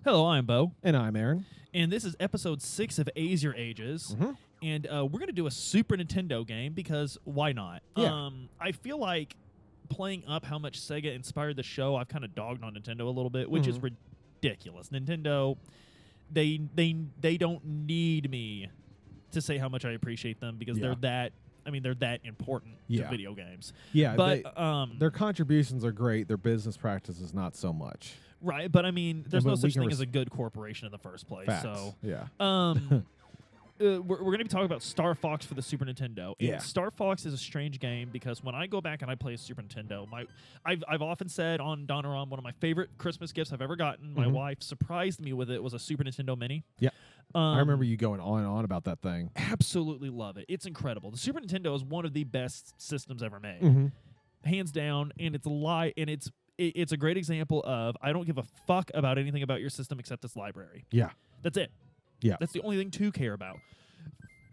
Hello, I'm Beau. And I'm Aaron. And this is episode 6 of Azure Ages. Mm-hmm. And we're going to do a Super Nintendo game because why not? Yeah. I feel like playing up how much Sega inspired the show, I've kind of dogged on Nintendo a little bit, which is ridiculous. Nintendo, they don't need me to say how much I appreciate them because they're that important to video games. Yeah, but their contributions are great. Their business practices not so much. Right, but I mean, there's no such thing as a a good corporation in the first place. Facts. So yeah. We're going to be talking about Star Fox for the Super Nintendo. And Yeah. Star Fox is a strange game because when I go back and I play a Super Nintendo, I've often said on Donoran, one of my favorite Christmas gifts I've ever gotten, my wife surprised me with it, was a Super Nintendo Mini. Yeah. I remember you going on and on about that thing. Absolutely love it. It's incredible. The Super Nintendo is one of the best systems ever made. Hands down, and it's a great example of I don't give a fuck about anything about your system except its library. Yeah. That's it. Yeah. That's the only thing to care about.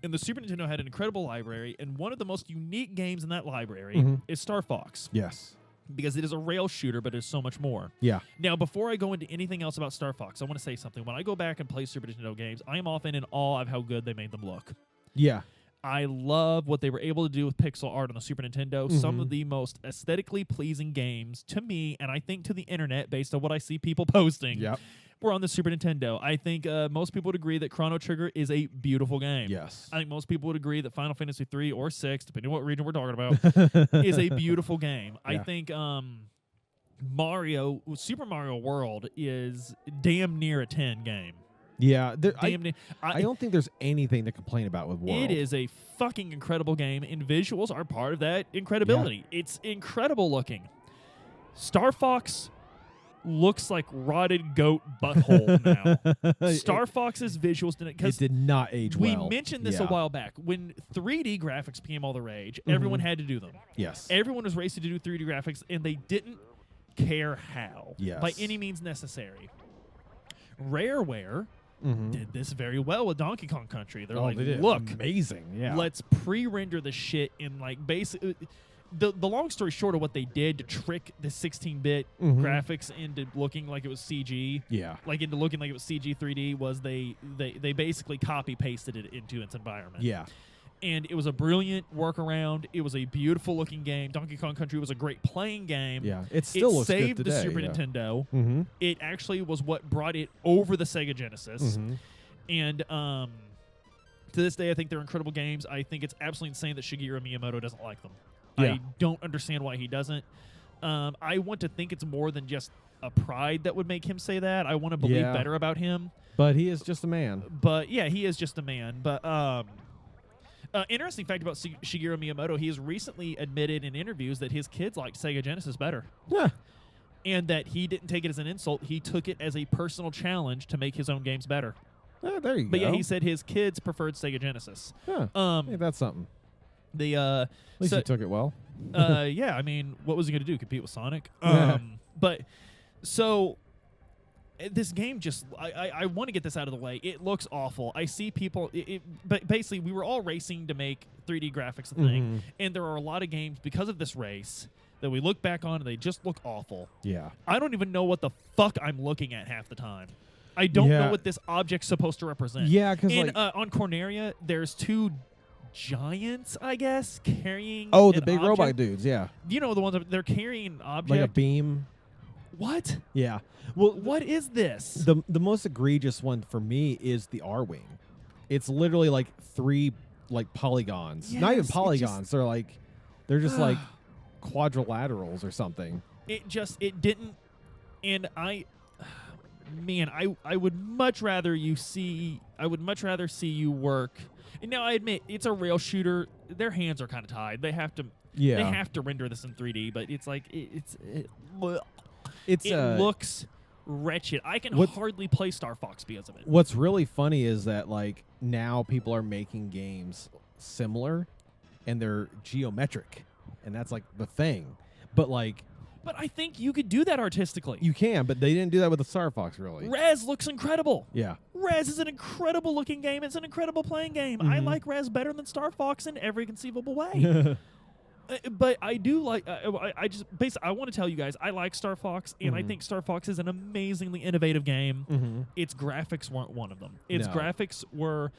And the Super Nintendo had an incredible library, and one of the most unique games in that library is Star Fox. Yes. Because it is a rail shooter, but it's so much more. Yeah. Now, before I go into anything else about Star Fox, I want to say something. When I go back and play Super Nintendo games, I am often in awe of how good they made them look. Yeah. I love what they were able to do with pixel art on the Super Nintendo. Some of the most aesthetically pleasing games to me, and I think to the internet, based on what I see people posting, were on the Super Nintendo. I think most people would agree that Chrono Trigger is a beautiful game. Yes. I think most people would agree that Final Fantasy 3 or 6, depending on what region we're talking about, is a beautiful game. Yeah. I think Super Mario World is damn near a 10 game. Yeah, I don't think there's anything to complain about with World. It is a fucking incredible game, and visuals are part of that incredibility. Yeah. It's incredible looking. Star Fox looks like rotted goat butthole now. Star Fox's visuals did not age well. We mentioned this a while back. When 3D graphics became all the rage, everyone had to do them. Yes. Everyone was racing to do 3D graphics, and they didn't care how. Yes. By any means necessary. Rareware did this very well with Donkey Kong Country. They're like, look, amazing. Yeah, let's pre-render the shit in like basic. The long story short of what they did to trick the 16-bit graphics into looking like it was CG, into looking like it was CG 3D, was they basically copy pasted it into its environment. Yeah. And it was a brilliant workaround. It was a beautiful looking game. Donkey Kong Country was a great playing game. Yeah, it still looks saved good today, the Super Nintendo. It actually was what brought it over the Sega Genesis. And to this day, I think they're incredible games. I think it's absolutely insane that Shigeru Miyamoto doesn't like them. Yeah. I don't understand why he doesn't. I want to think it's more than just a pride that would make him say that. I want to believe better about him. But he is just a man. But yeah, he is just a man. But interesting fact about Shigeru Miyamoto, he has recently admitted in interviews that his kids liked Sega Genesis better. Yeah. And that he didn't take it as an insult. He took it as a personal challenge to make his own games better. There you go. But yeah, he said his kids preferred Sega Genesis. Yeah. Hey, that's something. At least he took it well. Yeah, I mean, what was he going to do? Compete with Sonic? But so this game just, I want to get this out of the way. It looks awful. I see people, but basically we were all racing to make 3D graphics a thing, and there are a lot of games because of this race that we look back on and they just look awful. Yeah. I don't even know what the fuck I'm looking at half the time. I don't know what this object's supposed to represent. Yeah, because on Corneria, there's two giants, I guess, carrying the big object. robot dudes, yeah. You know, the ones that they're carrying an object. Like a beam. What? Yeah. Well, what is this? The most egregious one for me is the R-Wing. It's literally like 3 polygons. Yes, not even polygons. They're just like quadrilaterals or something. It didn't, and I would much rather see you work. And now I admit it's a rail shooter. Their hands are kind of tied. They have to render this in 3D, but it's like it looks wretched. I can hardly play Star Fox because of it. What's really funny is that now people are making games similar and they're geometric, and that's the thing. But I think you could do that artistically. You can, but they didn't do that with the Star Fox, really. Rez looks incredible. Yeah. Rez is an incredible looking game. It's an incredible playing game. I like Rez better than Star Fox in every conceivable way. But I do like. I just basically I want to tell you guys I like Star Fox, and I think Star Fox is an amazingly innovative game. Its graphics weren't one of them. Its No. graphics were,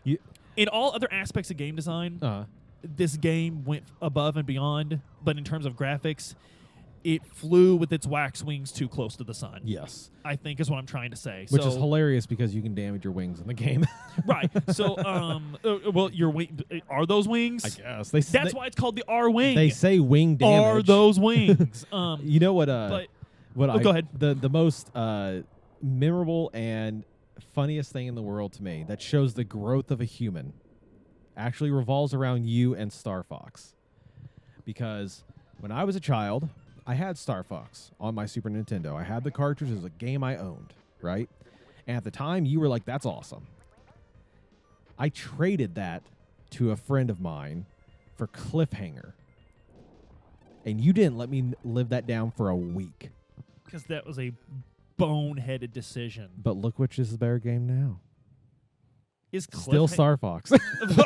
You- in all other aspects of game design, this game went above and beyond. But in terms of graphics, it flew with its wax wings too close to the sun. Yes. I think is what I'm trying to say. Which so, is hilarious because you can damage your wings in the game. right. So, well, your wing are those wings? I guess. That's why it's called the R wing. They say wing damage. Are those wings? You know what? But Go ahead. The most memorable and funniest thing in the world to me that shows the growth of a human actually revolves around you and Star Fox. Because when I was a child, I had Star Fox on my Super Nintendo. I had the cartridge. It was a game I owned, right? And at the time, you were like, that's awesome. I traded that to a friend of mine for Cliffhanger. And you didn't let me live that down for a week. Because that was a boneheaded decision. But look which is the better game now. Is Still Star Fox. I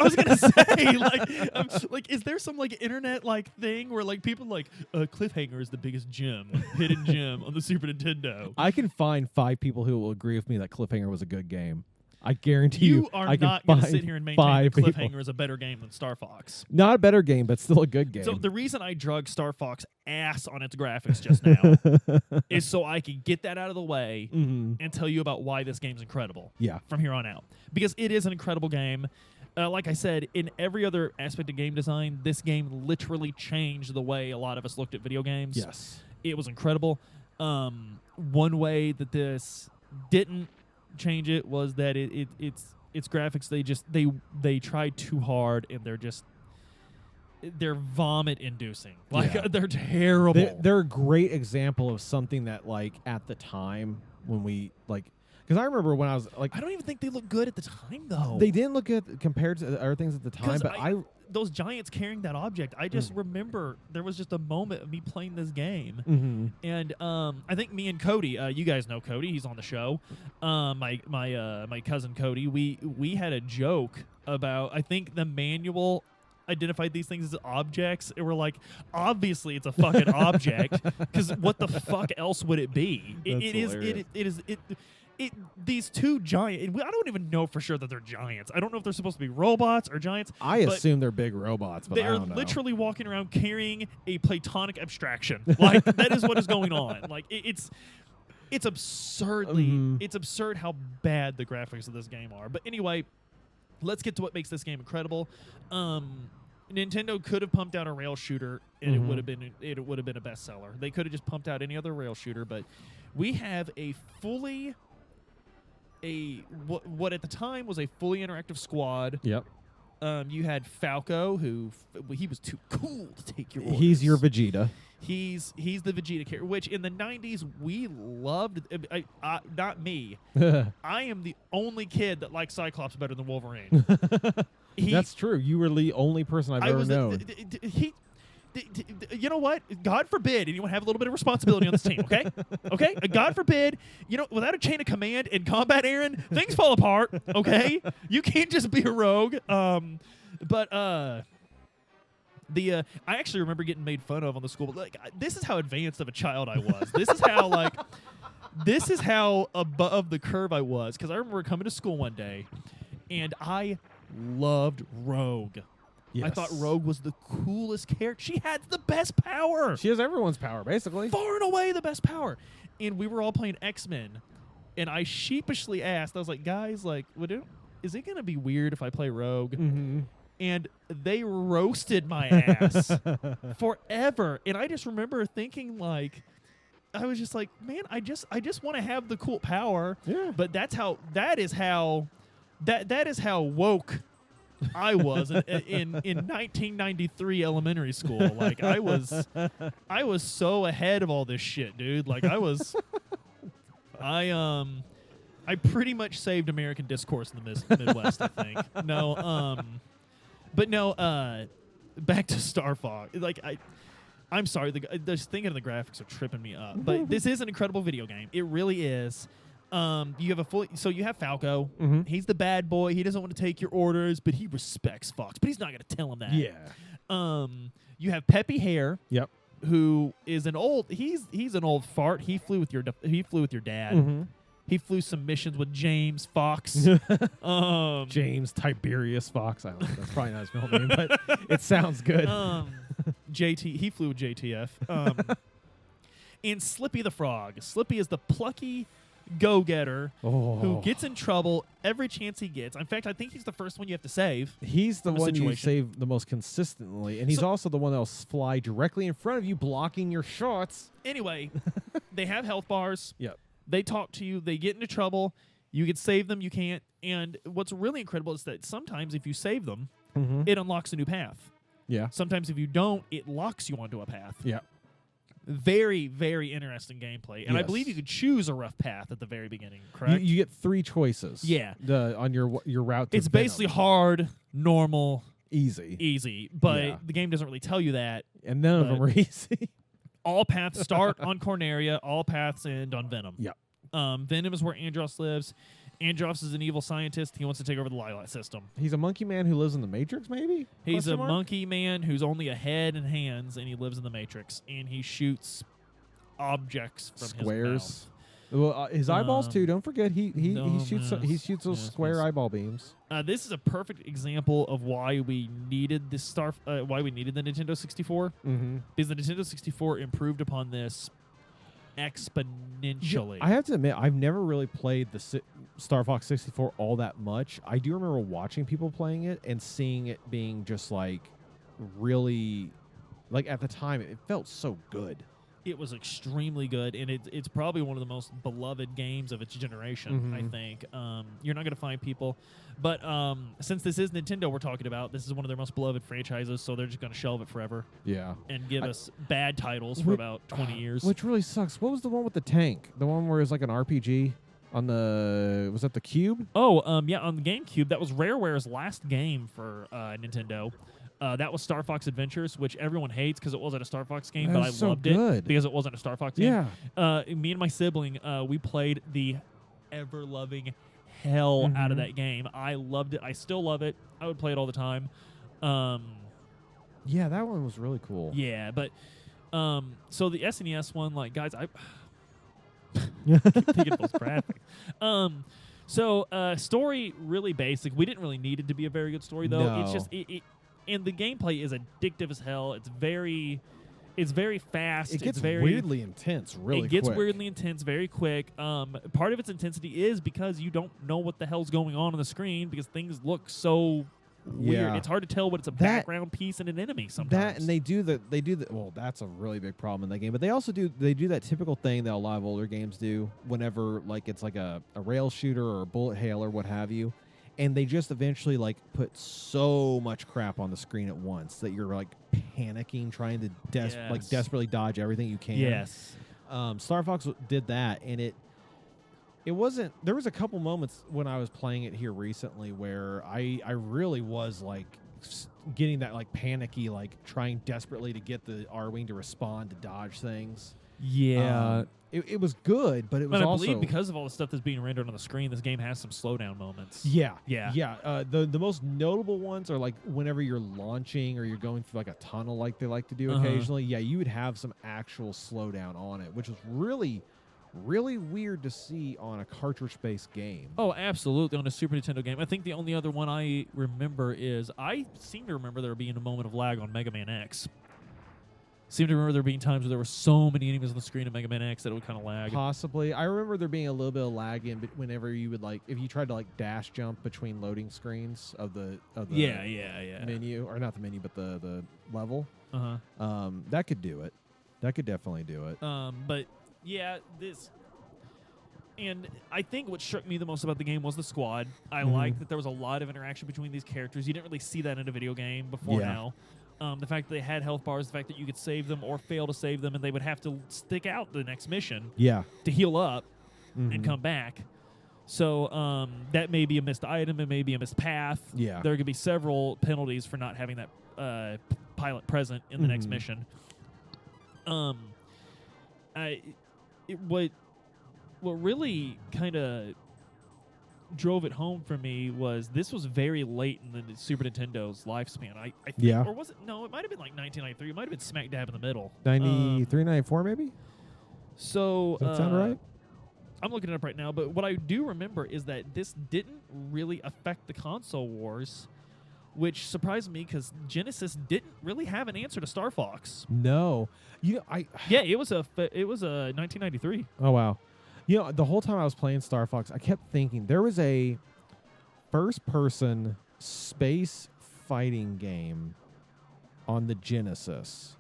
was gonna say, is there some internet thing where people Cliffhanger is the biggest hidden gem on the Super Nintendo? I can find 5 people who will agree with me that Cliffhanger was a good game. I guarantee you are I can not going to find sit here and maintain that 5 people. Cliffhanger is a better game than Star Fox. Not a better game, but still a good game. So the reason I drug Star Fox ass on its graphics just now is so I can get that out of the way and tell you about why this game's incredible. Yeah. From here on out, because it is an incredible game. Like I said, in every other aspect of game design, this game literally changed the way a lot of us looked at video games. Yes. It was incredible. One way that this didn't change it was that its graphics, they tried too hard, and they're vomit inducing. They're terrible. They're a great example of something that at the time when we because I remember when I was I don't even think they look good at the time though. They didn't look good compared to other things at the time, but those giants carrying that object, I just remember there was just a moment of me playing this game, and I think me and Cody, you guys know Cody, he's on the show. My cousin Cody, we had a joke about, I think the manual identified these things as objects, and we're like, obviously it's a fucking object, because what the fuck else would it be? These two giant. I don't even know for sure that they're giants. I don't know if they're supposed to be robots or giants. I assume they're big robots, but they I are don't know. literally walking around carrying a Platonic abstraction. That is what is going on. It's absurdly. It's absurd how bad the graphics of this game are. But anyway, let's get to what makes this game incredible. Nintendo could have pumped out a rail shooter, and it would have been a bestseller. They could have just pumped out any other rail shooter, but we have what at the time was a fully interactive squad. Yep. You had Falco, who he was too cool to take your orders. He's your Vegeta. He's the Vegeta character, which in the 90s we loved. Not me. I am the only kid that likes Cyclops better than Wolverine. That's true. You were the only person I've ever known. You know what? God forbid anyone have a little bit of responsibility on this team, okay? Okay? God forbid, without a chain of command in combat, Aaron, things fall apart, okay? You can't just be a rogue. I actually remember getting made fun of on the school. This is how advanced of a child I was. This is how above the curve I was, because I remember coming to school one day, and I loved Rogue. Yes. I thought Rogue was the coolest character. She had the best power. She has everyone's power, basically. Far and away the best power. And we were all playing X-Men, and I sheepishly asked, I was like, guys, is it going to be weird if I play Rogue? And they roasted my ass forever. And I just remember thinking, I was just like, man, I just want to have the cool power. Yeah. But that is how woke I was in 1993 elementary school. I was so ahead of all this shit, dude. I pretty much saved American discourse in the Midwest, I think. Back to Star Fox. I'm sorry, just thinking of the graphics are tripping me up. But this is an incredible video game. It really is. You have Falco. He's the bad boy. He doesn't want to take your orders, but he respects Fox. But he's not going to tell him that. Yeah. You have Peppy Hare. Yep. Who is an old? He's an old fart. He flew with your dad. Mm-hmm. He flew some missions with James Fox. James Tiberius Fox. I don't know. That's probably not his middle name, but it sounds good. JT. He flew with JTF. And Slippy the Frog. Slippy is the plucky go-getter who gets in trouble every chance he gets. In fact, I think he's the first one you have to save. He's the one you situation. save the most consistently, and he's also the one that'll fly directly in front of you, blocking your shots. Anyway, they have health bars. Yep. They talk to you. They get into trouble. You can save them. You can't. And what's really incredible is that sometimes if you save them, it unlocks a new path. Yeah. Sometimes if you don't, it locks you onto a path. Yeah. Very, very interesting gameplay. And I Yes. believe you could choose a rough path at the very beginning, correct? You get 3 choices. Yeah. On your route to It's Venom. basically hard, normal, easy. easy. But Yeah. the game doesn't really tell you that. And none of them are easy. All paths start on Corneria. All paths end on Venom. Yep. Venom is where Andros lives. Andros is an evil scientist. He wants to take over the Lilat system. He's a monkey man who lives in the Matrix, maybe? He's a Question mark? monkey man who's only a head and hands, and he lives in the Matrix. And he shoots objects from Squares. his mouth. Well, his eyeballs too. Don't forget he shoots those Yes, square yes. eyeball beams. This is a perfect example of why we needed this why we needed the Nintendo 64. Mm-hmm. Because the Nintendo 64 improved upon this exponentially. I have to admit, I've never really played the Star Fox 64 all that much. I do remember watching people playing it and seeing it being just like really, like at the time, it felt so good. It was extremely good, and it's probably one of the most beloved games of its generation, I think. You're not going to find people. But since this is Nintendo we're talking about, this is one of their most beloved franchises, so they're just going to shelve it forever. Yeah. And give us bad titles for about 20 years. Which really sucks. What was the one with the tank? The one where it was like an RPG on the... Was that the Cube? Oh, yeah, on the GameCube. That was Rareware's last game for Nintendo. That was Star Fox Adventures, which everyone hates because it wasn't a Star Fox game, but I loved it because it wasn't a Star Fox game. Yeah. Me and my sibling, we played the ever-loving hell out of that game. I loved it. I still love it. I would play it all the time. Yeah, that one was really cool. Yeah, but so the SNES one, like, guys, I think it was graphic. So story really basic. We didn't really need it to be a very good story, though. No. It's just and the gampay is addictive as hell. It's very fast. It gets it's very weirdly intense really It gets quick. weirdly intense very quick. Part of its intensity is because you don't know what the hell's going on the screen because things look so weird. Yeah. It's hard to tell what it's a background piece and an enemy sometimes. That and they do the well, that's a really big problem in that game. But they also do that typical thing that a lot of older games do whenever like it's like a rail shooter or a bullet hail or what have you. And they just eventually like put so much crap on the screen at once that you're like panicking, trying to desperately dodge everything you can. Yes. Star Fox did that, and it wasn't. There was a couple moments when I was playing it here recently where I really was like getting that like panicky, like trying desperately to get the R-Wing to respond to dodge things. Yeah. It was good, but it was But I also believe because of all the stuff that's being rendered on the screen, this game has some slowdown moments. Yeah. Yeah. The most notable ones are like whenever you're launching or you're going through like a tunnel, like they like to do occasionally. Yeah, you would have some actual slowdown on it, which was really, really weird to see on a cartridge-based game. Oh, absolutely, on a Super Nintendo game. I think the only other one I remember is I seem to remember there being a moment of lag on Mega Man X. Seem to remember there being times where there were so many enemies on the screen in Mega Man X that it would kind of lag. Possibly. I remember there being a little bit of lag in whenever you would like if you tried to like dash jump between loading screens of the Yeah. menu, or not the menu but the level. Uh-huh. That could do it. That could definitely do it. But yeah, this, and I think what struck me the most about the game was the squad. I liked that there was a lot of interaction between these characters. You didn't really see that in a video game before now. The fact that they had health bars, the fact that you could save them or fail to save them, and they would have to stick out the next mission to heal up and come back. So that may be a missed item, it may be a missed path. Yeah. There could be several penalties for not having that pilot present in the next mission. What really kind of drove it home for me was this was very late in the Super Nintendo's lifespan. I think, Yeah. or was it? No, it might have been like 1993. It might have been smack dab in the middle. 93, 94 maybe? So Does that sound right? I'm looking it up right now, but what I do remember is that this didn't really affect the console wars, which surprised me because Genesis didn't really have an answer to Star Fox. No. Yeah, it was a 1993. Oh, wow. The whole time I was playing Star Fox, I kept thinking there was a first-person space fighting game on the Genesis.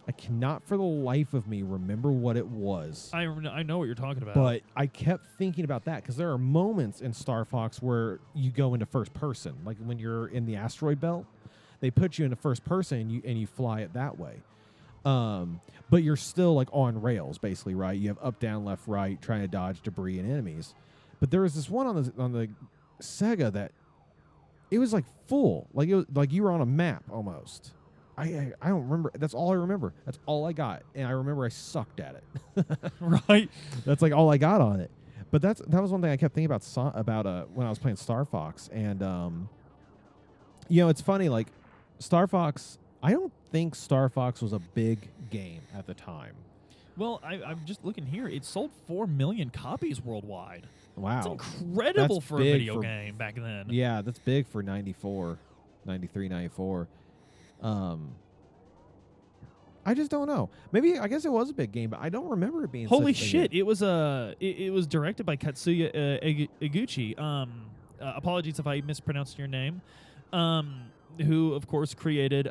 I cannot for the life of me remember what it was. I know what you're talking about. But I kept thinking about that because there are moments in Star Fox where you go into first person. Like when you're in the asteroid belt, they put you into first person and you fly it that way. But you're still like on rails, basically, right? You have up, down, left, right, trying to dodge debris and enemies. But there was this one on the Sega that it was like full, like it was like you were on a map almost. I don't remember. That's all I remember. That's all I got, and I remember I sucked at it. Right. That's like all I got on it. But that was one thing I kept thinking about when I was playing Star Fox, and it's funny. Like Star Fox, I don't think Star Fox was a big game at the time. Well, I'm just looking here. It sold 4 million copies worldwide. Wow. That's incredible That's for a big video game back then. Yeah, that's big for 94, 93, 94. I just don't know. Maybe I guess it was a big game, but I don't remember it being. Holy such a shit! big It was it was directed by Katsuya Eguchi. Apologies if I mispronounced your name. Who of course created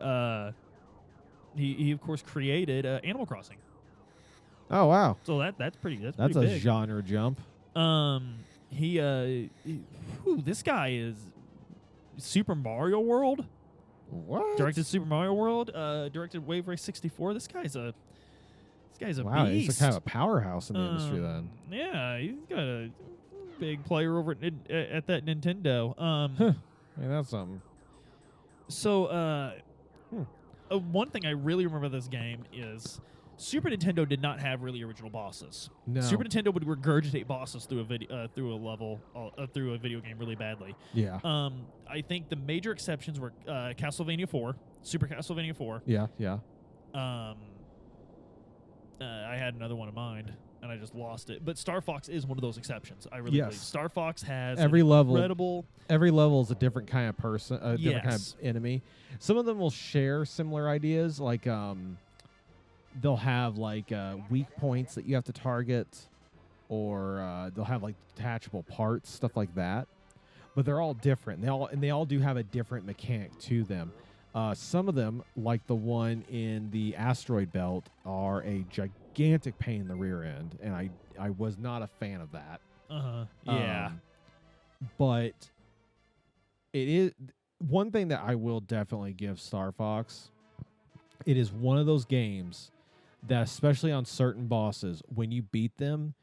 he of course created Animal Crossing. Oh wow! So that's pretty That's pretty a big. genre jump. This guy is Super Mario World. What? Directed Super Mario World. Directed Wave Race 64. This guy's a wow, beast. he's a kind of a powerhouse in the industry then. Yeah, he's got a big player over at that Nintendo. Yeah, that's something. So, one thing I really remember this game is Super Nintendo did not have really original bosses. No. Super Nintendo would regurgitate bosses through a video, through a video game really badly. Yeah. I think the major exceptions were Castlevania 4, Super Castlevania 4. Yeah. Yeah. I had another one in mind, and I just lost it. But Star Fox is one of those exceptions. I really believe Star Fox has every level. Incredible. Every level is a different kind of person, a different kind Yes. of enemy. Some of them will share similar ideas, like they'll have like weak points that you have to target, or they'll have like detachable parts, stuff like that. But they're all different. They all do have a different mechanic to them. Some of them, like the one in the asteroid belt, are a gigantic pain in the rear end, and I was not a fan of that. Yeah. But it is one thing that I will definitely give Star Fox. It is one of those games that, especially on certain bosses, when you beat them,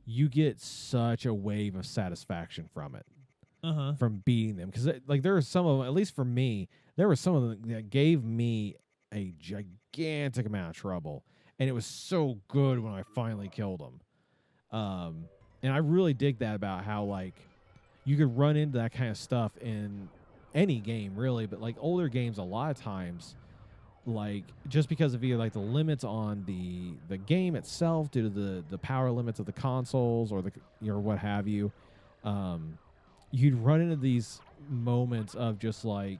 you get such a wave of satisfaction from it. From beating them, because like there are some of them, at least for me, there were some of them that gave me a gigantic amount of trouble, and it was so good when I finally killed them. And I really dig that about how like you could run into that kind of stuff in any game, really, but like older games, a lot of times, like just because of either like the limits on the game itself due to the power limits of the consoles or what have you. You'd run into these moments of just I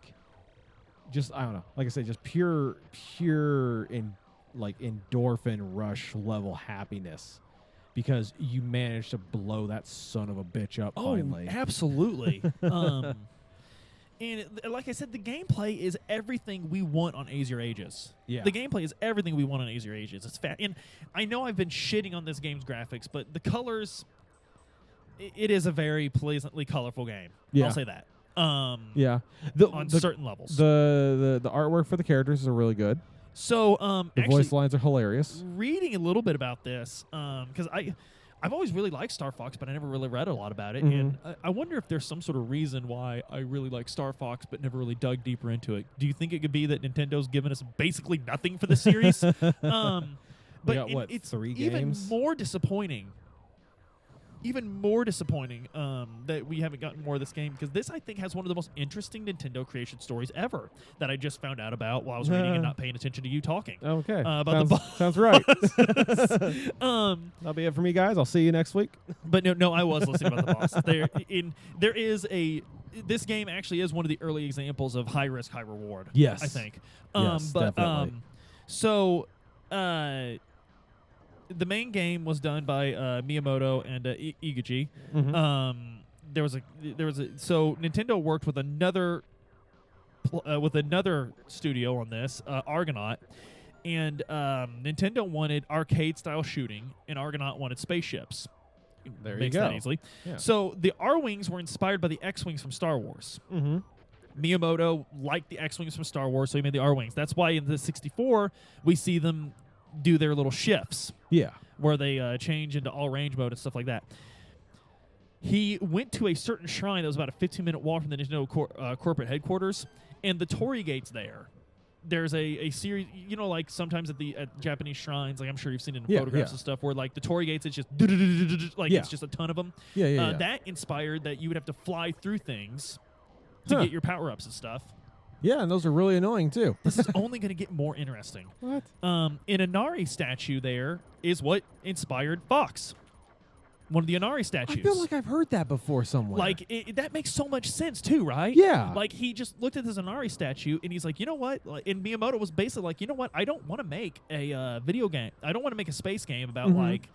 don't know, like I said, just pure endorphin rush level happiness because you managed to blow that son of a bitch up finally. Absolutely. And like I said, the gameplay is everything we want on Azure Ages. Yeah. The gameplay is everything we want on Azure Ages. It's fat. And I know I've been shitting on this game's graphics, but the colors, it is a very pleasantly colorful game. Yeah. I'll say that. Yeah. On certain levels. The artwork for the characters are really good. So, the voice lines are hilarious. Reading a little bit about this, because I've always really liked Star Fox, but I never really read a lot about it. And I wonder if there's some sort of reason why I really like Star Fox, but never really dug deeper into it. Do you think it could be that Nintendo's given us basically nothing for the series? But got, it's 3 even games? more disappointing even more disappointing that we haven't gotten more of this game, because this, I think, has one of the most interesting Nintendo creation stories ever that I just found out about while I was reading and not paying attention to you talking. Okay. About sounds right. That'll be it for me, guys. I'll see you next week. But no, I was listening about the bosses. This game actually is one of the early examples of high risk, high reward. Yes. I think. Yes, definitely. So, the main game was done by Miyamoto and Iguchi. Mm-hmm. So Nintendo worked with another studio on this, Argonaut, and Nintendo wanted arcade style shooting, and Argonaut wanted spaceships. There Makes you go. that easily. Yeah. So the R-Wings were inspired by the X-Wings from Star Wars. Mm-hmm. Miyamoto liked the X-Wings from Star Wars, so he made the R-Wings. That's why in the 64 we see them do their little shifts. Yeah. Where they change into all-range mode and stuff like that. He went to a certain shrine that was about a 15-minute walk from the Nintendo corporate headquarters, and the Torii Gate's there. There's a series, like sometimes at Japanese shrines, like I'm sure you've seen it in photographs and stuff, where like the Torii Gates, it's just it's just a ton of them. Yeah. That inspired that you would have to fly through things to get your power-ups and stuff. Yeah, and those are really annoying too. This is only going to get more interesting. What? An Inari statue there is what inspired Fox. One of the Inari statues. I feel like I've heard that before somewhere. Like, that makes so much sense, too, right? Yeah. Like, he just looked at this Inari statue, and he's like, you know what? And Miyamoto was basically like, you know what? I don't want to make a video game. I don't want to make a space game about, like,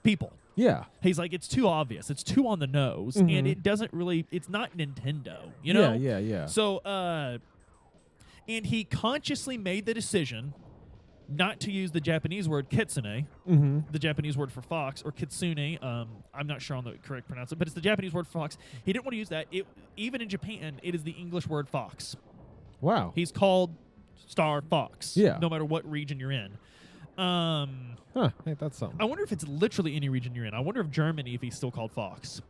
people. Yeah. He's like, it's too obvious. It's too on the nose, and it doesn't really, it's not Nintendo, you know? Yeah. So, and he consciously made the decision not to use the Japanese word kitsune, the Japanese word for fox, or kitsune. I'm not sure on the correct pronunciation, but it's the Japanese word for fox. He didn't want to use that. Even in Japan, it is the English word fox. Wow. He's called Star Fox, no matter what region you're in. Hey, that's something. I wonder if it's literally any region you're in. I wonder if Germany, if he's still called Fox.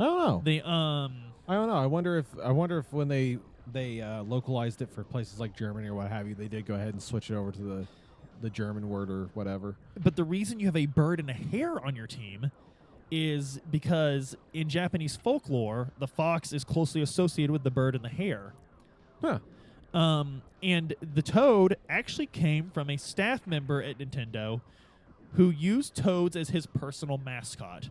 I don't know. I don't know. I wonder if when they localized it for places like Germany or what have you, they did go ahead and switch it over to the German word or whatever. But the reason you have a bird and a hare on your team is because in Japanese folklore, the fox is closely associated with the bird and the hare. Huh. And the toad actually came from a staff member at Nintendo who used toads as his personal mascot.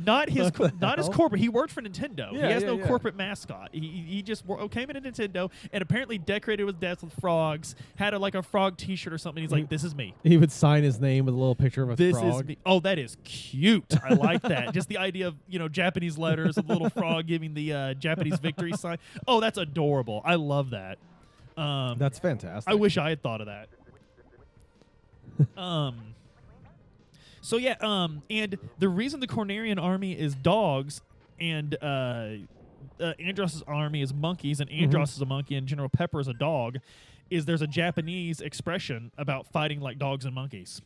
Not his corporate. He worked for Nintendo. Yeah, he has no corporate mascot. He just came into Nintendo and apparently decorated his desk with frogs. Had a frog T-shirt or something. He's like, "This is me." He would sign his name with a little picture of a this frog. Is me. Oh, that is cute. I like that. Just the idea of Japanese letters, a little frog giving the Japanese victory sign. Oh, that's adorable. I love that. That's fantastic. I wish I had thought of that. So yeah, and the reason the Cornerian army is dogs and Andros' army is monkeys and Andros is a monkey and General Pepper is a dog is there's a Japanese expression about fighting like dogs and monkeys.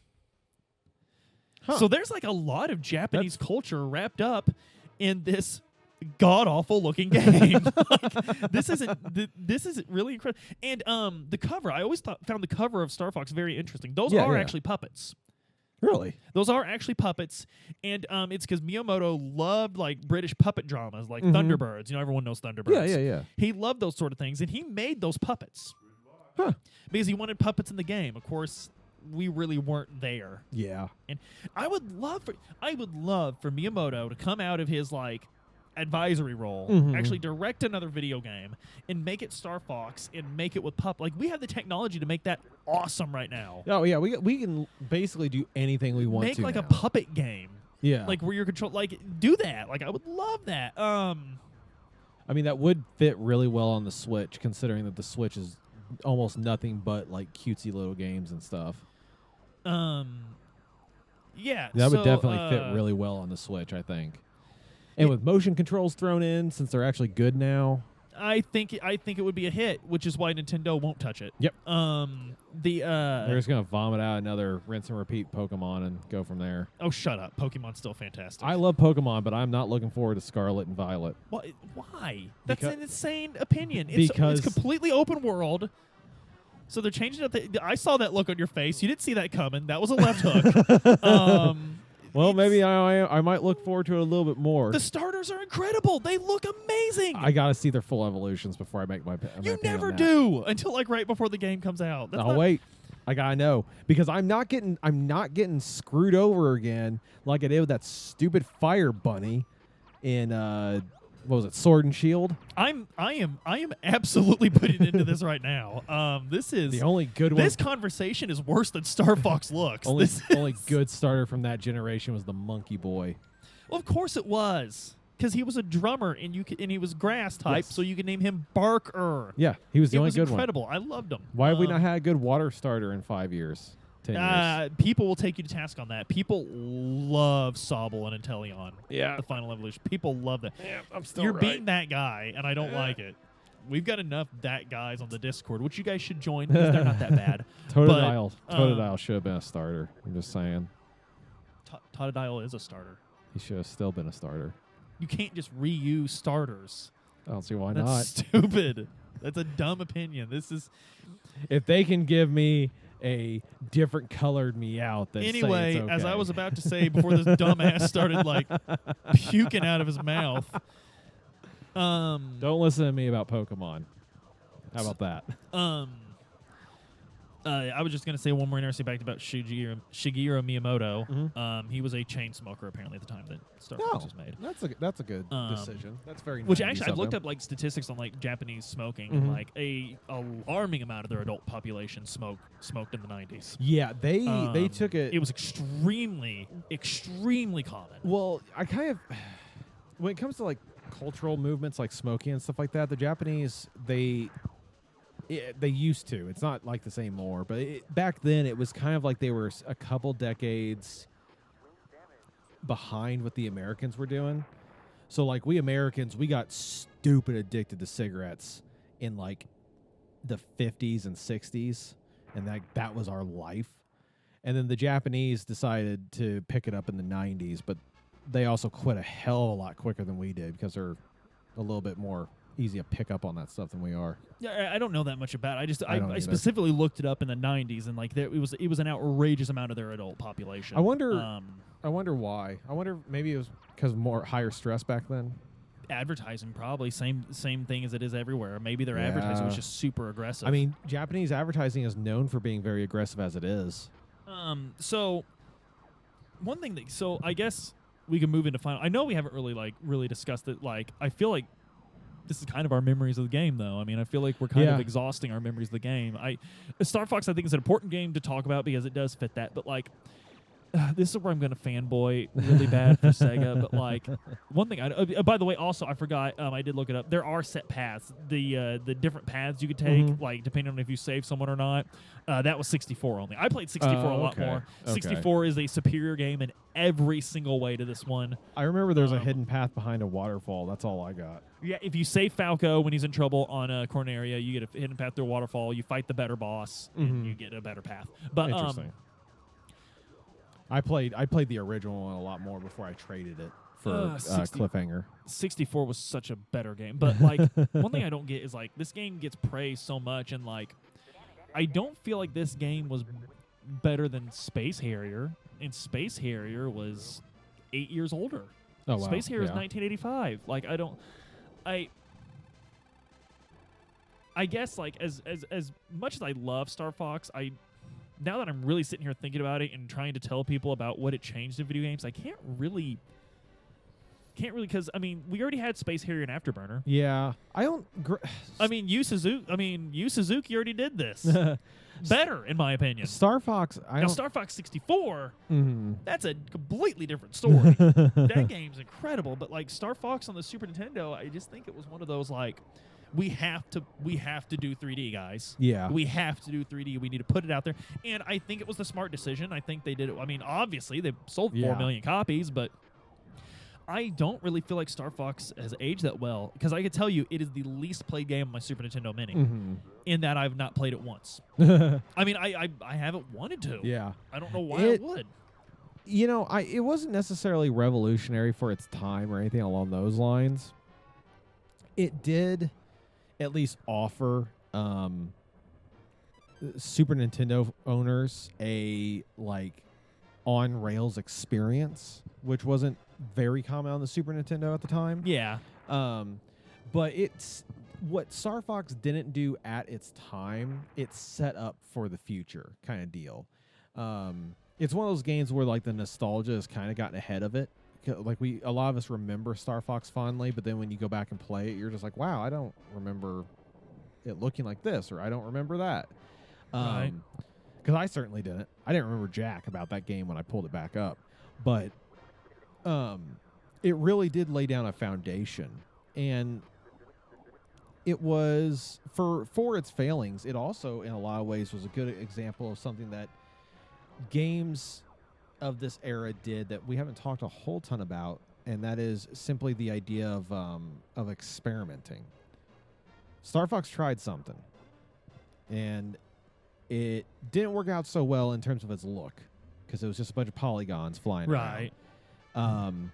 Huh. So there's a lot of Japanese culture wrapped up in this god-awful looking game. This isn't really incredible. And the cover, I always found the cover of Star Fox very interesting. Those are actually puppets. Really? Those are actually puppets, and it's because Miyamoto loved British puppet dramas like Thunderbirds. Everyone knows Thunderbirds. Yeah. He loved those sort of things, and he made those puppets because he wanted puppets in the game. Of course, we really weren't there. Yeah. And I would love for Miyamoto to come out of his advisory role, actually direct another video game and make it Star Fox and make it with we have the technology to make that awesome right now. Oh yeah, we can basically do anything we want to make now. a puppet game. Yeah. Where you're control do that. I would love that. I mean that would fit really well on the Switch, considering that the Switch is almost nothing but cutesy little games and stuff. Yeah. That would definitely fit really well on the Switch, I think. And with motion controls thrown in, since they're actually good now, I think it would be a hit, which is why Nintendo won't touch it. Yep. They're just gonna vomit out another rinse and repeat Pokemon and go from there. Oh, shut up! Pokemon's still fantastic. I love Pokemon, but I'm not looking forward to Scarlet and Violet. Why? That's an insane opinion. It's completely open world. So they're changing up. I saw that look on your face. You didn't see that coming. That was a left hook. Well, maybe I might look forward to it a little bit more. The starters are incredible. They look amazing. I gotta see their full evolutions before I make my. You never do until like right before the game comes out. I'll wait. I gotta know because I'm not getting screwed over again like I did with that stupid fire bunny in what was it, Sword and Shield? I am absolutely putting into this right now. This is the only good one. This conversation is worse than Star Fox looks. only good starter from that generation was the Monkey Boy. Well, of course it was. Because he was a drummer and he was grass type, so you could name him Barker. Yeah, he was the only good one. It was incredible. I loved him. Why have we not had a good water starter in 5 years, 10 years? People will take you to task on that. People love Sobble and Inteleon. Yeah, the Final Evolution. People love that. Yeah, I'm still You're being that guy, and I don't like it. We've got enough that guys on the Discord, which you guys should join because they're not that bad. Totodile should have been a starter. I'm just saying. Totodile is a starter. He should have still been a starter. You can't just reuse starters. I don't see why That's not. Stupid. That's a dumb opinion. This is. If they can give me a different colored Meowth, then anyway, say it's okay. As I was about to say before this dumbass started like puking out of his mouth. Don't listen to me about Pokemon. How about that? I was just going to say one more interesting fact about Shigeru Miyamoto. Mm-hmm. He was a chain smoker apparently at the time that Star Fox was made. That's a good decision. That's very nice. Which actually I've looked up like statistics on like Japanese smoking and like a alarming amount of their adult population smoked in the 90s. Yeah, they took it. It was extremely common. Well, I kind of when it comes to like cultural movements like smoking and stuff like that, the Japanese they used to. It's not like this anymore, but back then it was kind of like they were a couple decades behind what the Americans were doing. So like we Americans, we got stupid addicted to cigarettes in like the 50s and 60s, and that was our life. And then the Japanese decided to pick it up in the 90s, but they also quit a hell of a lot quicker than we did because they're a little bit more easy to pick up on that stuff than we are. Yeah, I don't know that much about it. I I specifically looked it up in the 90s, and like it was an outrageous amount of their adult population. I wonder why. I wonder maybe it was because higher stress back then. Advertising probably same thing as it is everywhere. Maybe their advertising was just super aggressive. I mean, Japanese advertising is known for being very aggressive as it is. So one thing so I guess we can move into final. I know we haven't really discussed it. Like I feel like this is kind of our memories of the game, though. I mean, I feel like we're kind of exhausting our memories of the game. Star Fox, I think, is an important game to talk about because it does fit that. But, like, this is where I'm going to fanboy really bad for Sega. But, like, one thing, by the way, also, I forgot, I did look it up. There are set paths. The different paths you could take, like, depending on if you save someone or not. That was 64 only. I played 64 a lot more. 64 is a superior game in every single way to this one. I remember there's a hidden path behind a waterfall. That's all I got. Yeah, if you save Falco when he's in trouble on Corneria, you get a hidden path through a waterfall. You fight the better boss, and you get a better path. But interesting. I played the original one a lot more before I traded it for Cliffhanger. 64 was such a better game. But like one thing I don't get is like this game gets praised so much, and like I don't feel like this game was better than Space Harrier, and Space Harrier was 8 years older. Oh wow! Space Harrier is 1985. Like I guess like as much as I love Star Fox, now that I'm really sitting here thinking about it and trying to tell people about what it changed in video games, I can't really because I mean we already had Space Harrier and Afterburner. Yeah, Yu Suzuki already did this better in my opinion. Star Fox. Star Fox 64. That's a completely different story. That game's incredible, but like Star Fox on the Super Nintendo, I just think it was one of those like. We have to do 3D, guys. Yeah. We have to do 3D. We need to put it out there. And I think it was the smart decision. I think they did it. I mean, obviously, they sold 4 million copies, but I don't really feel like Star Fox has aged that well because I can tell you it is the least played game on my Super Nintendo Mini in that I've not played it once. I mean, I haven't wanted to. Yeah. I don't know why I would. You know, it wasn't necessarily revolutionary for its time or anything along those lines. It did at least offer Super Nintendo owners a like on-rails experience, which wasn't very common on the Super Nintendo at the time. Yeah. But it's what Star Fox didn't do at its time. It's set up for the future kind of deal. It's one of those games where like the nostalgia has kind of gotten ahead of it. Like a lot of us remember Star Fox fondly, but then when you go back and play it, you're just like, wow, I don't remember it looking like this, or I don't remember that. Right. Because I certainly didn't. I didn't remember jack about that game when I pulled it back up. But it really did lay down a foundation. And it was, for its failings, it also, in a lot of ways, was a good example of something that games of this era did that we haven't talked a whole ton about, and that is simply the idea of experimenting. Star Fox tried something, and it didn't work out so well in terms of its look, because it was just a bunch of polygons flying Right. around.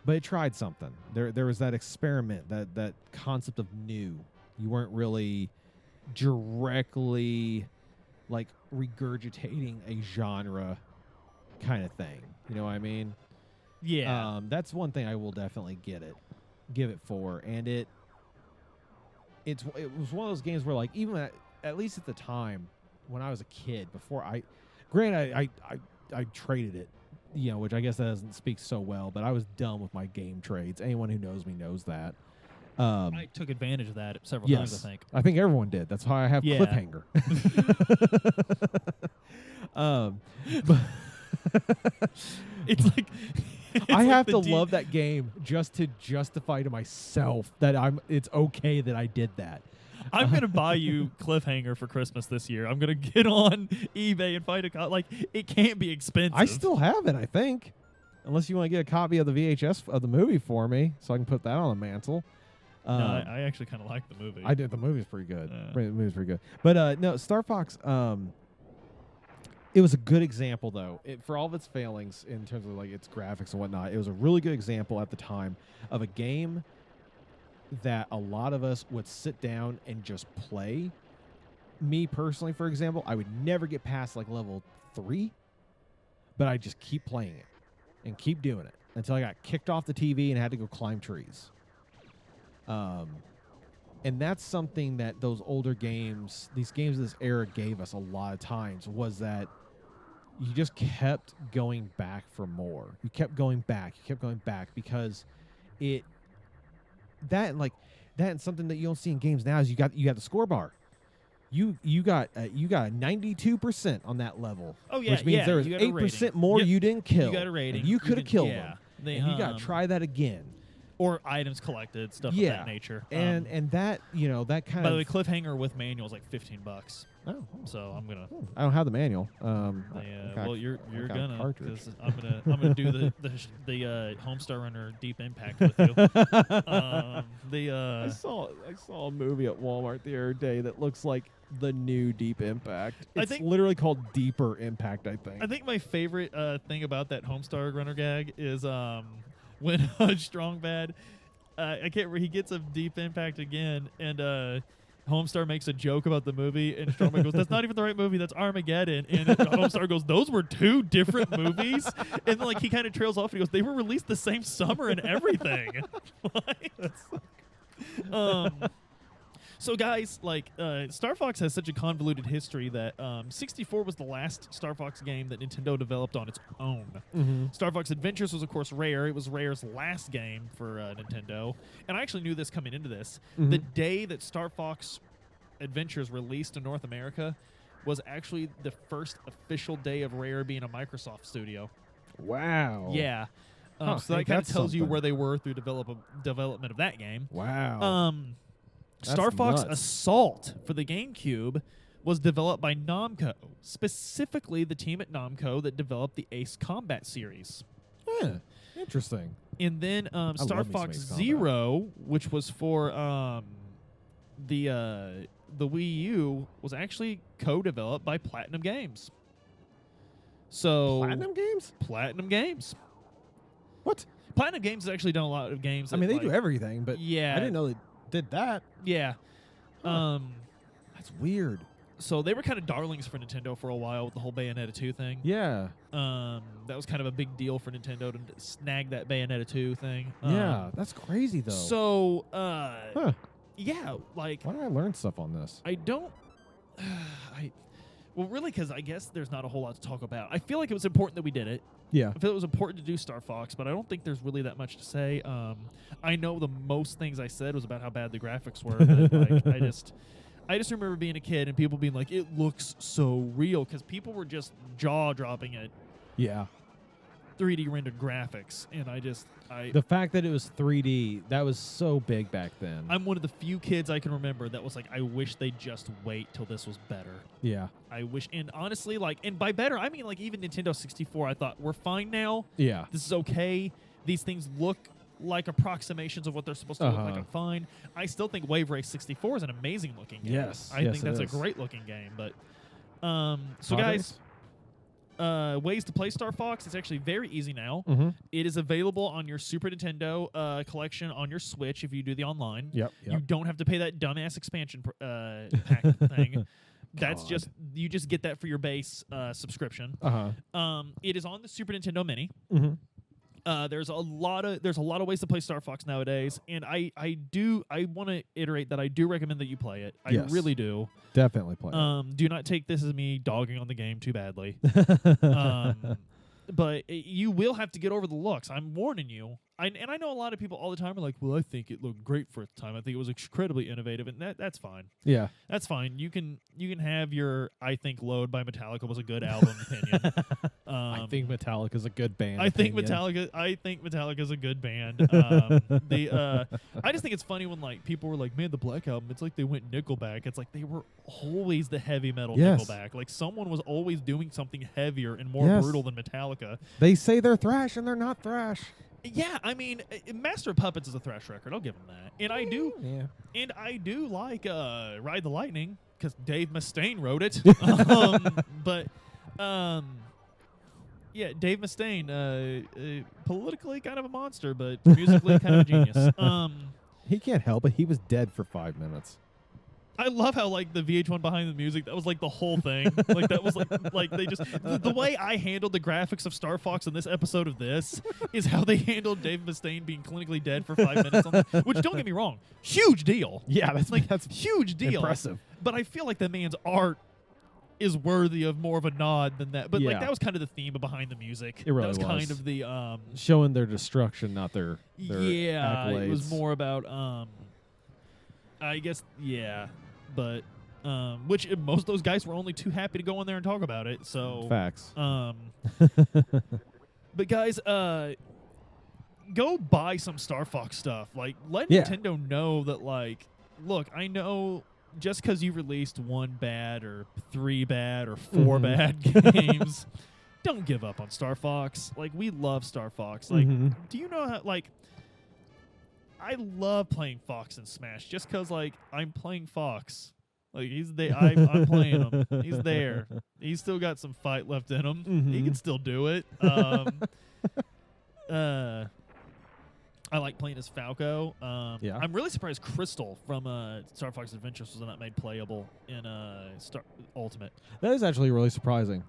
But it tried something. There was that experiment, that concept of new. You weren't really directly like regurgitating a genre kind of thing. You know what I mean? Yeah. That's one thing I will definitely give it for. And it was one of those games where, like, even at least at the time when I was a kid, before I traded it, you know, which I guess that doesn't speak so well, but I was done with my game trades. Anyone who knows me knows that. I took advantage of that several Yes, times, I think. I think everyone did. That's why I have Yeah. Cliffhanger. It's like I have the to deep- love that game just to justify to myself that it's okay that I did that. I'm gonna buy you Cliffhanger for Christmas this year. I'm gonna get on eBay and find like it can't be expensive. I still have it, I think. Unless you want to get a copy of the VHS of the movie for me, so I can put that on the mantle. No, I actually kind of like the movie. I did. The movie's pretty good. Yeah. The movie's pretty good. But no, Star Fox. It was a good example, though. For all of its failings in terms of like its graphics and whatnot, it was a really good example at the time of a game that a lot of us would sit down and just play. Me personally, for example, I would never get past like level 3, but I just keep playing it and keep doing it until I got kicked off the TV and had to go climb trees. And that's something that those older games, these games of this era gave us a lot of times, was that you just kept going back for more. You kept going back. You kept going back because and something that you don't see in games now is you got the score bar. You got a 92% on that level. Oh yeah, which means there was you got a 8% rating. more Yep. you didn't kill. You got a rating. And you could have killed yeah. them. And you got to try that again. Or items collected, stuff of Yeah. that nature. And that, you know, that kind by of the way, Cliffhanger with manual is like $15. Oh, So I'm gonna. I don't have the manual. Well, you're got a gonna cartridge. because I'm gonna do the Homestar Runner Deep Impact with you. I saw a movie at Walmart the other day that looks like the new Deep Impact. I It's think- literally called Deeper Impact, I think. I think my favorite thing about that Homestar Runner gag is when Strong Bad, I can't remember, he gets a Deep Impact again, and Homestar makes a joke about the movie, and Strongman goes, "That's not even the right movie. That's Armageddon." And Homestar goes, "Those were two different movies." And then, like, he kind of trails off, and he goes, "They were released the same summer and everything." So guys, like, Star Fox has such a convoluted history that 64 was the last Star Fox game that Nintendo developed on its own. Mm-hmm. Star Fox Adventures was, of course, Rare. It was Rare's last game for Nintendo. And I actually knew this coming into this. Mhm. The day that Star Fox Adventures released in North America was actually the first official day of Rare being a Microsoft studio. Wow. Yeah. Huh, So that hey, kind of that's tells you something. where they were through development of that game. Wow. That's Star Fox nuts. Assault for the GameCube was developed by Namco, specifically the team at Namco that developed the Ace Combat series. Interesting. And then Star love me some Fox Ace Combat. Zero, which was for the Wii U, was actually co-developed by Platinum Games. So Platinum Games. What? Platinum Games has actually done a lot of games. I mean, that, they do like- everything, but Yeah. I didn't know they did that. Yeah. Huh. That's weird. So they were kind of darlings for Nintendo for a while with the whole Bayonetta 2 thing. Yeah. That was kind of a big deal for Nintendo to snag that Bayonetta 2 thing. Yeah, that's crazy though. So, Huh. yeah, like Why did I learn stuff on this? I don't. Well, really, because I guess there's not a whole lot to talk about. I feel like it was important that we did it. Yeah. I feel it was important to do Star Fox, but I don't think there's really that much to say. I know the most things I said was about how bad the graphics were. But, like, I just remember being a kid and people being like, "It looks so real," because people were just jaw dropping at Yeah. 3D rendered graphics, and The fact that it was 3D, that was so big back then. I'm one of the few kids I can remember that was like, I wish they'd just wait till this was better. Yeah. I wish, and honestly, like, and by better, I mean like even Nintendo 64, I thought, we're fine now. Yeah. This is okay. These things look like approximations of what they're supposed to look like. I'm fine. I still think Wave Race 64 is an amazing looking game. Yes. I think that's a great looking game. But so guys, ways to play Star Fox. It's actually very easy now. It is available on your Super Nintendo collection on your Switch if you do the online. Yep. You don't have to pay that dumbass expansion pack thing. That's just you just get that for your base subscription. It is on the Super Nintendo Mini. There's a lot of ways to play Star Fox nowadays, and I want to iterate that I do recommend that you play it. I really do. Definitely play it. Do not take this as me dogging on the game too badly. But you will have to get over the looks. I'm warning you. And I know a lot of people all the time are like, well, I think it looked great for its time. I think it was incredibly innovative, and that's fine. Yeah. That's fine. You can have your I think Load by Metallica was a good album opinion. I think Metallica's a good band. I think Metallica's a good band. I just think it's funny when like people were like, man, the Black Album, it's like they went Nickelback. It's like they were always the heavy metal Nickelback. Like someone was always doing something heavier and more brutal than Metallica. They say they're thrash and they're not thrash. Yeah, I mean, Master of Puppets is a thrash record. I'll give them that, and I do. Yeah. And I do like Ride the Lightning because Dave Mustaine wrote it. Yeah, Dave Mustaine, politically kind of a monster, but musically kind of a genius. He can't help it. He was dead for 5 minutes. I love how like the VH1 behind the music, that was like the whole thing. Like that was like they just the way I handled the graphics of Star Fox in this episode of this is how they handled Dave Mustaine being clinically dead for 5 minutes. Which don't get me wrong, huge deal. Yeah, that's huge deal. Impressive. But I feel like the man's art is worthy of more of a nod than that. But like that was kind of the theme behind the music. It really was kind of the showing their destruction, not their accolades. It was more about I guess but which most of those guys were only too happy to go in there and talk about it. So facts. But guys, go buy some Star Fox stuff. Like let Nintendo know that like, look, I know just because you released 1 bad or 3 bad or 4 bad games, don't give up on Star Fox. Like we love Star Fox. Like, do you know how like I love playing Fox in Smash just because, like, I'm playing Fox. Like, he's there. I'm playing him. He's there. He's still got some fight left in him. He can still do it. I like playing as Falco. I'm really surprised Crystal from Star Fox Adventures was not made playable in Star Ultimate. That is actually really surprising.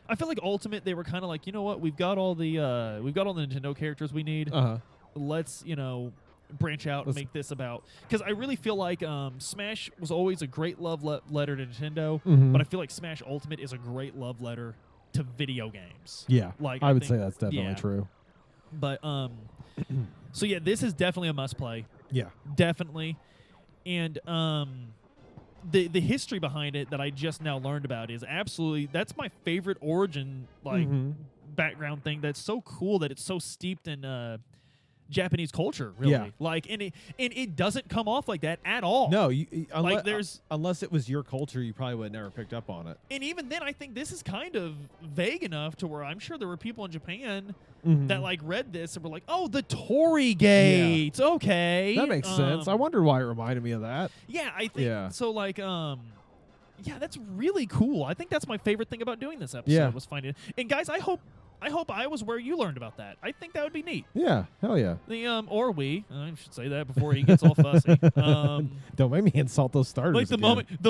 I feel like Ultimate, they were kind of like, you know what? We've got all the Nintendo characters we need. Let's, branch out and make this about, because I really feel like Smash was always a great love letter to Nintendo, but I feel like Smash Ultimate is a great love letter to video games. Yeah, like I would say that's definitely true. But so yeah, this is definitely a must play. Yeah, definitely. And the history behind it that I just now learned about is absolutely, that's my favorite origin background thing. That's so cool that it's so steeped in Japanese culture, really. Yeah. Like, and it doesn't come off like that at all. No, unless it was your culture, you probably would have never picked up on it. And even then, I think this is kind of vague enough to where I'm sure there were people in Japan that like read this and were like, "Oh, the Torii Gate, okay, that makes sense." I wonder why it reminded me of that. Yeah, I think so. Like, yeah, that's really cool. I think that's my favorite thing about doing this episode was finding it. And guys, I hope I was where you learned about that. I think that would be neat. Yeah, hell yeah. I should say that before he gets all fussy. Don't make me insult those starters. Like the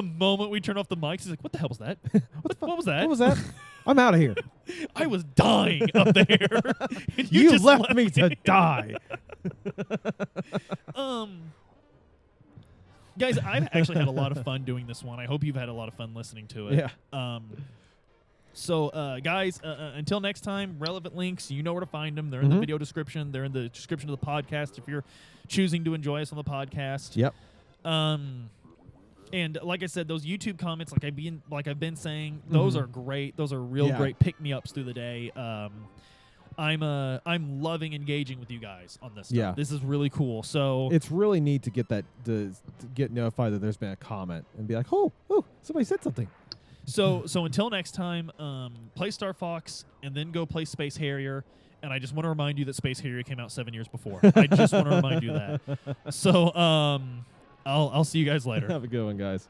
moment we turn off the mics, he's like, "What the hell was that? What was that? What was that? I'm out of here. I was dying up there. And You just left me to die. Guys, I've actually had a lot of fun doing this one. I hope you've had a lot of fun listening to it. Yeah. So, guys, until next time, relevant links, you know where to find them. They're in the video description. They're in the description of the podcast if you're choosing to enjoy us on the podcast. Yep. And like I said, those YouTube comments, like I've been saying, those are great. Those are real great pick-me-ups through the day. I'm loving engaging with you guys on this stuff. Yeah. This is really cool. So it's really neat to get that to get notified that there's been a comment and be like, oh, somebody said something. So until next time, play Star Fox and then go play Space Harrier. And I just want to remind you that Space Harrier came out 7 years before. I just want to remind you that. So I'll see you guys later. Have a good one, guys.